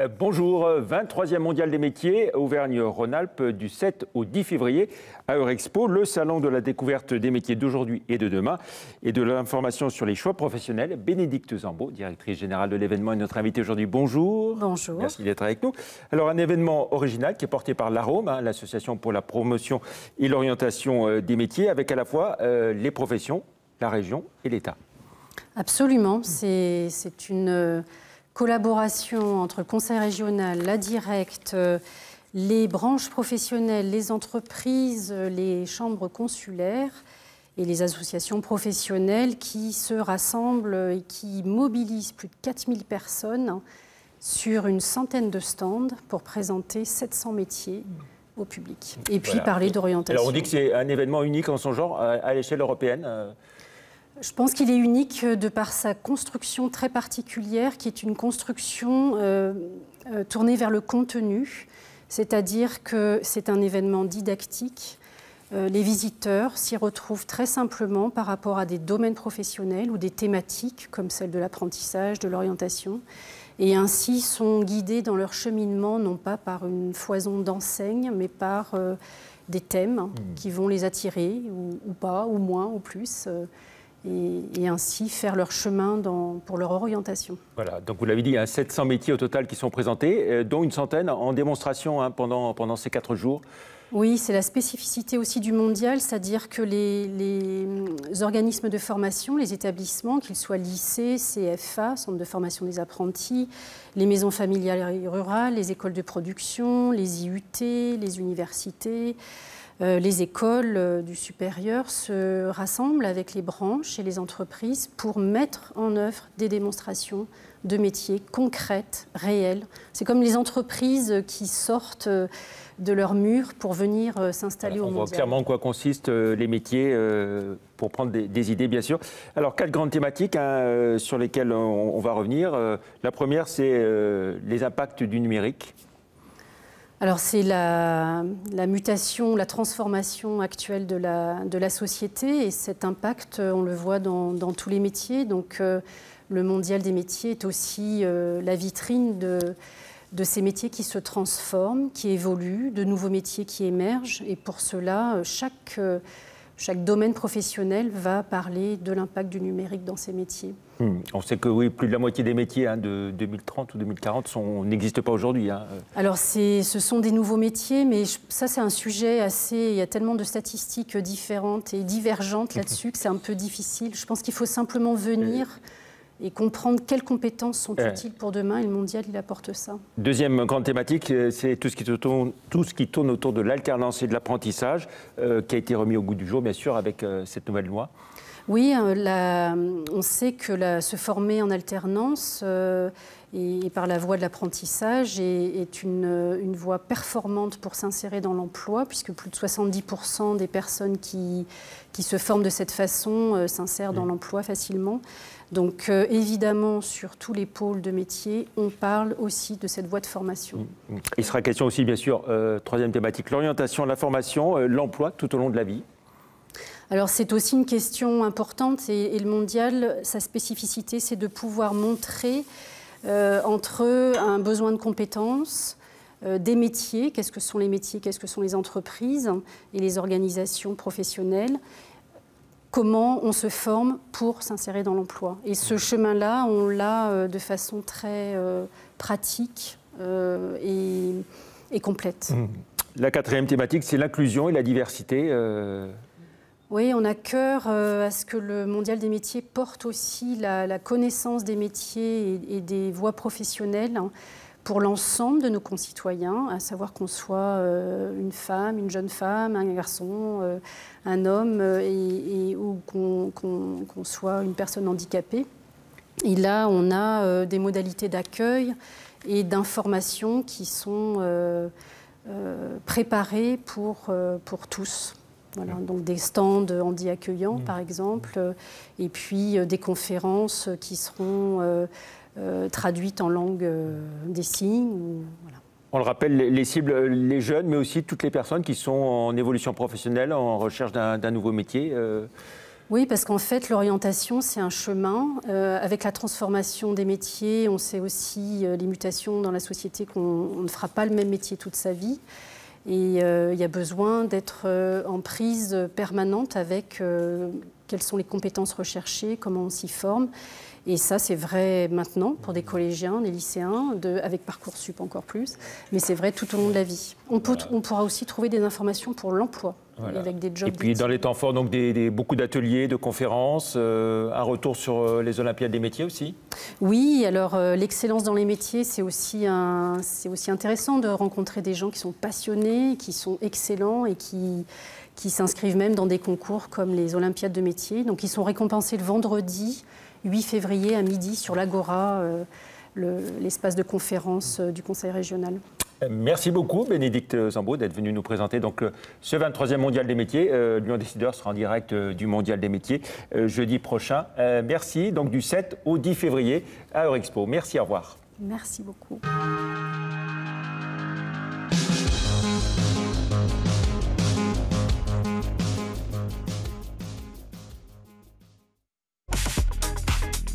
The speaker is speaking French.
Bonjour, 23e mondial des métiers, Auvergne-Rhône-Alpes, du 7 au 10 février à Eurexpo, le salon de la découverte des métiers d'aujourd'hui et de demain et de l'information sur les choix professionnels. Bénédicte Zambeau, directrice générale de l'événement, est notre invitée aujourd'hui. Bonjour. Bonjour. Merci d'être avec nous. Alors, un événement original qui est porté par l'AROM, l'association pour la promotion et l'orientation des métiers, avec à la fois les professions, la région et l'État. Absolument. C'est une collaboration entre le Conseil régional, la Directe, les branches professionnelles, les entreprises, les chambres consulaires et les associations professionnelles qui se rassemblent et qui mobilisent plus de 4000 personnes sur une centaine de stands pour présenter 700 métiers au public. Et puis parler d'orientation. Alors on dit que c'est un événement unique en son genre à l'échelle européenne. Je pense qu'il est unique de par sa construction très particulière, qui est une construction tournée vers le contenu, c'est-à-dire que c'est un événement didactique. Les visiteurs s'y retrouvent très simplement par rapport à des domaines professionnels ou des thématiques comme celle de l'apprentissage, de l'orientation, et ainsi sont guidés dans leur cheminement, non pas par une foison d'enseignes, mais par des thèmes qui vont les attirer, ou pas, ou moins, ou plus. Et ainsi faire leur chemin pour leur orientation. Voilà, donc vous l'avez dit, il y a 700 métiers au total qui sont présentés, dont une centaine en démonstration pendant ces 4 jours. Oui, c'est la spécificité aussi du mondial, c'est-à-dire que les organismes de formation, les établissements, qu'ils soient lycées, CFA, centres de formation des apprentis, les maisons familiales et rurales, les écoles de production, les IUT, les universités, les écoles du supérieur se rassemblent avec les branches et les entreprises pour mettre en œuvre des démonstrations de métiers concrètes, réelles. C'est comme les entreprises qui sortent de leur mur pour venir s'installer au mondial. On voit clairement en quoi consistent les métiers pour prendre des idées, bien sûr. Alors, 4 grandes thématiques sur lesquelles on va revenir. La première, c'est les impacts du numérique. Alors c'est la mutation, la transformation actuelle de la société, et cet impact, on le voit dans tous les métiers. Donc le mondial des métiers est aussi la vitrine de ces métiers qui se transforment, qui évoluent, de nouveaux métiers qui émergent. Et pour cela, chaque domaine professionnel va parler de l'impact du numérique dans ces métiers. On sait que oui, plus de la moitié des métiers de 2030 ou 2040 n'existent pas aujourd'hui. Alors ce sont des nouveaux métiers, mais ça c'est un sujet assez... Il y a tellement de statistiques différentes et divergentes là-dessus que c'est un peu difficile. Je pense qu'il faut simplement venir et comprendre quelles compétences sont utiles pour demain, et le mondial, il apporte ça. Deuxième grande thématique, c'est tout ce qui tourne autour de l'alternance et de l'apprentissage, qui a été remis au goût du jour, bien sûr, avec cette nouvelle loi. Oui, on sait que se former en alternance et par la voie de l'apprentissage est une voie performante pour s'insérer dans l'emploi, puisque plus de 70% des personnes qui se forment de cette façon s'insèrent dans l'emploi facilement. Donc évidemment, sur tous les pôles de métiers, on parle aussi de cette voie de formation. Il sera question aussi, bien sûr, troisième thématique, l'orientation, la formation, l'emploi tout au long de la vie. Alors c'est aussi une question importante, et le mondial, sa spécificité, c'est de pouvoir montrer entre un besoin de compétences, des métiers, qu'est-ce que sont les métiers, qu'est-ce que sont les entreprises et les organisations professionnelles, comment on se forme pour s'insérer dans l'emploi. Et ce chemin-là, on l'a de façon très pratique et complète. La quatrième thématique, c'est l'inclusion et la diversité. Oui, on a cœur à ce que le mondial des métiers porte aussi la connaissance des métiers et des voies professionnelles pour l'ensemble de nos concitoyens, à savoir qu'on soit une femme, une jeune femme, un garçon, un homme, ou qu'on soit une personne handicapée. Et là, on a des modalités d'accueil et d'information qui sont préparées pour tous. Voilà, donc des stands handi accueillants, par exemple, et puis des conférences qui seront traduites en langue des signes. Voilà. On le rappelle, les cibles, les jeunes, mais aussi toutes les personnes qui sont en évolution professionnelle, en recherche d'un nouveau métier. Oui, parce qu'en fait, l'orientation, c'est un chemin. Avec la transformation des métiers, on sait aussi les mutations dans la société qu'on ne fera pas le même métier toute sa vie. Et il y a besoin d'être en prise permanente avec quelles sont les compétences recherchées, comment on s'y forme. Et ça, c'est vrai maintenant pour des collégiens, des lycéens, avec Parcoursup encore plus. Mais c'est vrai tout au long de la vie. On pourra aussi trouver des informations pour l'emploi. Voilà. Avec des jobs. Et puis dans les temps forts, donc beaucoup d'ateliers, de conférences, un retour sur les Olympiades des métiers aussi. Oui, alors l'excellence dans les métiers, c'est aussi intéressant de rencontrer des gens qui sont passionnés, qui sont excellents et qui s'inscrivent même dans des concours comme les Olympiades de métiers. Donc ils sont récompensés le vendredi 8 février à midi sur l'Agora, l'espace de conférence du Conseil régional. Merci beaucoup Bénédicte Zambrot d'être venue nous présenter donc, ce 23e Mondial des métiers. Lyon Décideur sera en direct du Mondial des métiers jeudi prochain. Merci, donc du 7 au 10 février à Eurexpo. Merci, au revoir. Merci beaucoup.